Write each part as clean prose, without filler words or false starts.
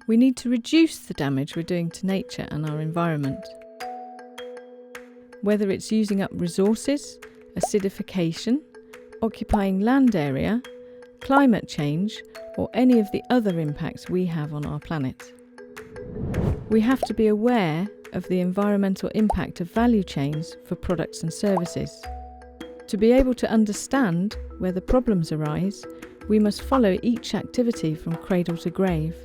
We need to reduce the damage we're doing to nature and our environment. Whether it's using up resources, acidification, occupying land area, climate change, or any of the other impacts we have on our planet. We have to be aware of the environmental impact of value chains for products and services. To be able to understand where the problems arise, we must follow each activity from cradle to grave.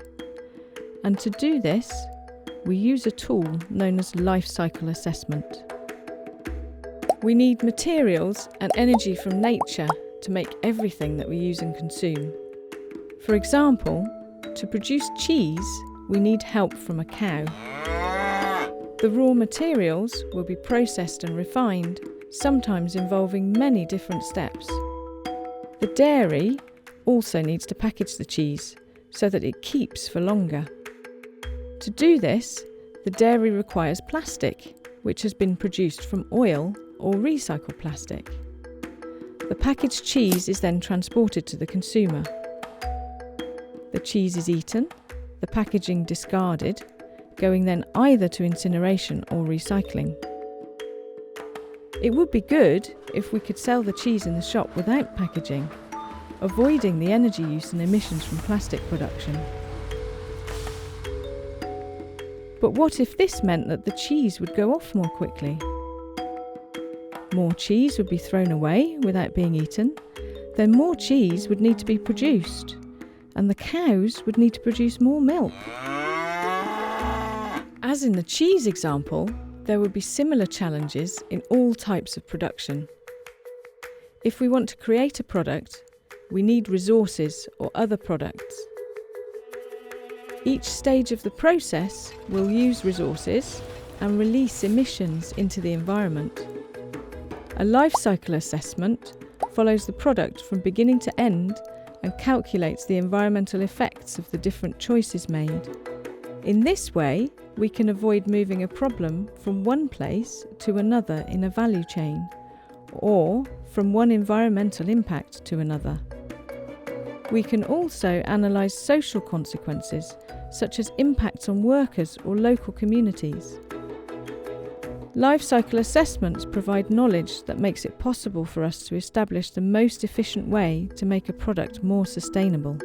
And to do this, we use a tool known as life cycle assessment. We need materials and energy from nature to make everything that we use and consume. For example, to produce cheese, we need help from a cow. The raw materials will be processed and refined, sometimes involving many different steps. The dairy also needs to package the cheese so that it keeps for longer. To do this, the dairy requires plastic, which has been produced from oil or recycled plastic. The packaged cheese is then transported to the consumer. The cheese is eaten, the packaging discarded, going then either to incineration or recycling. It would be good if we could sell the cheese in the shop without packaging, avoiding the energy use and emissions from plastic production. But what if this meant that the cheese would go off more quickly? More cheese would be thrown away without being eaten, then more cheese would need to be produced, and the cows would need to produce more milk. As in the cheese example, there would be similar challenges in all types of production. If we want to create a product, we need resources or other products. Each stage of the process will use resources and release emissions into the environment. A life cycle assessment follows the product from beginning to end and calculates the environmental effects of the different choices made. In this way, we can avoid moving a problem from one place to another in a value chain, or from one environmental impact to another. We can also analyse social consequences, such as impacts on workers or local communities. Life cycle assessments provide knowledge that makes it possible for us to establish the most efficient way to make a product more sustainable.